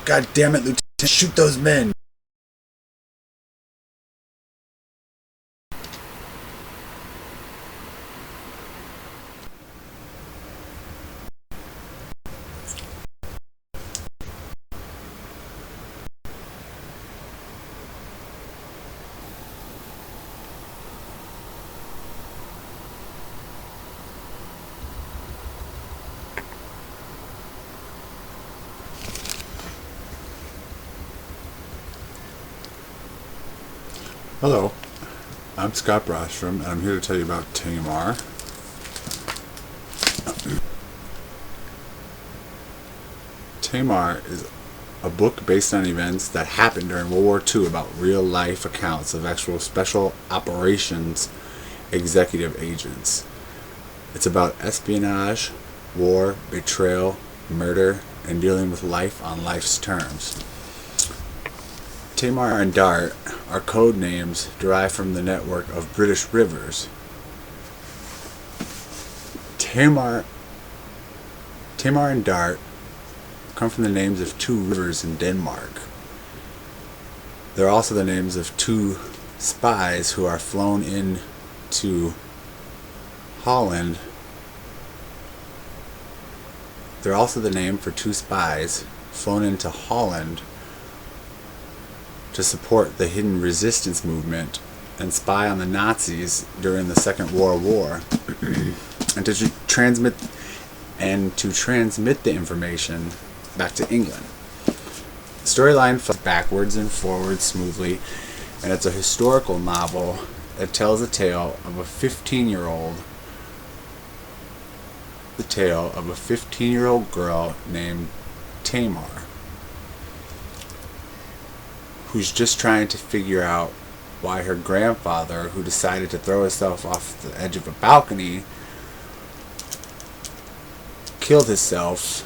God damn it, Lieutenant, shoot those men! Hello, I'm Scott Brostrom, and I'm here to tell you about Tamar. Tamar is a book based on events that happened during World War II about real-life accounts of actual special operations executive agents. It's about espionage, war, betrayal, murder, and dealing with life on life's terms. Tamar and Dart are code names derived from the network of British rivers. Tamar and Dart come from the names of two rivers in Denmark. They're also the names of two spies who are flown in to Holland. They're also the name for two spies flown into Holland to support the hidden resistance movement and spy on the Nazis during the Second World War, and to transmit the information back to England. The storyline flows backwards and forwards smoothly, and it's a historical novel that tells the tale of a 15-year-old girl named Tamar, who's just trying to figure out why her grandfather, who decided to throw himself off the edge of a balcony, killed himself.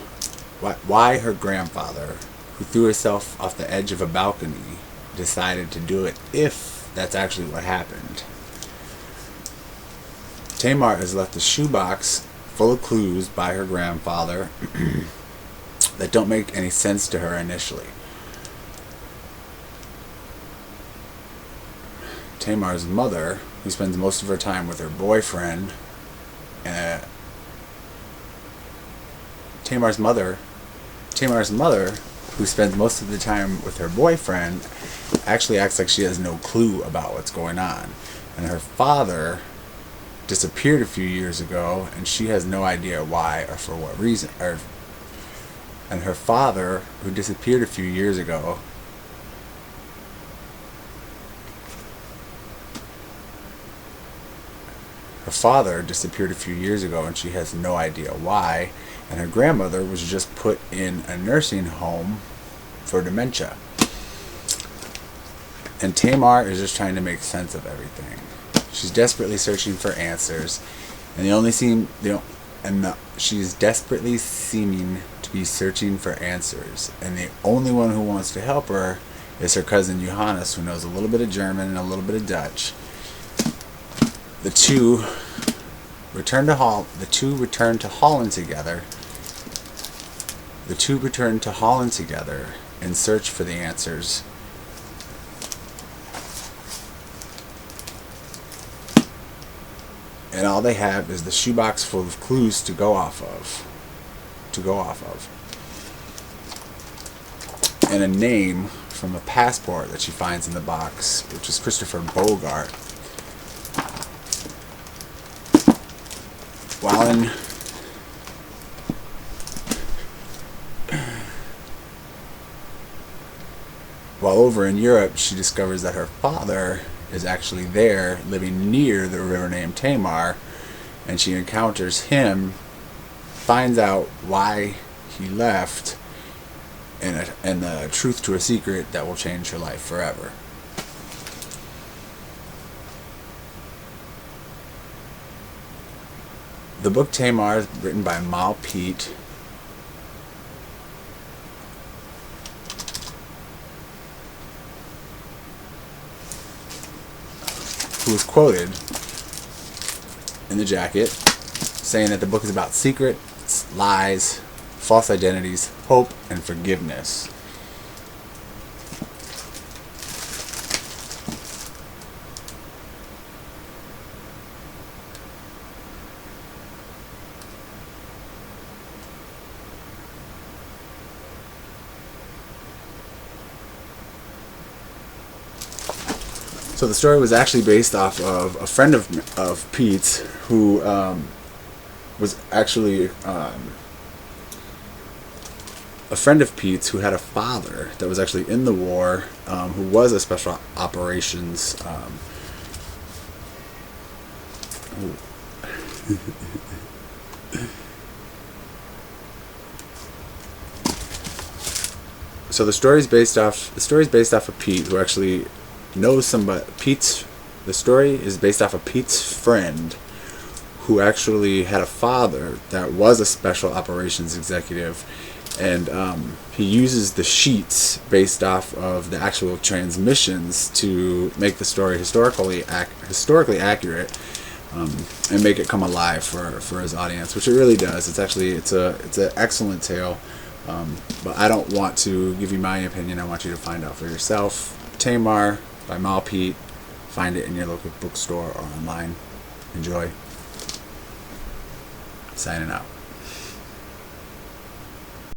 Why her grandfather, who threw herself off the edge of a balcony, decided to do it, if that's actually what happened. Tamar is left a shoebox full of clues by her grandfather that don't make any sense to her initially. Tamar's mother, who spends most of her time with her boyfriend, Tamar's mother, who spends most of the time with her boyfriend, actually acts like she has no clue about what's going on. And her father disappeared a few years ago, and she has no idea why or for what reason. And her father, who disappeared a few years ago, and she has no idea why. And her grandmother was just put in a nursing home for dementia. And Tamar is just trying to make sense of everything. She's desperately searching for answers, and she's desperately seeming to be searching for answers. And the only one who wants to help her is her cousin Johannes, who knows a little bit of German and a little bit of Dutch. The two return to Holland together in search for the answers. And all they have is the shoebox full of clues to go off of. And a name from a passport that she finds in the box, which is Christopher Bogart. While over in Europe, she discovers that her father is actually there, living near the river named Tamar, and she encounters him, finds out why he left, and the truth to a secret that will change her life forever. The book Tamar is written by Mal Pete, who was quoted in the jacket saying that the book is about secrets, lies, false identities, hope, and forgiveness. So the story was actually based off of a friend of Pete's who was actually a friend of Pete's who had a father that was actually in the war, who was a special operations. So the story's based off of Pete, who actually knows somebody. The story is based off of Pete's friend, who actually had a father that was a special operations executive, and he uses the sheets based off of the actual transmissions to make the story historically accurate, and make it come alive for his audience, which it really does. It's an excellent tale. But I don't want to give you my opinion. I want you to find out for yourself. Tamar by Mal Pete. Find it in your local bookstore or online. Enjoy. Signing out.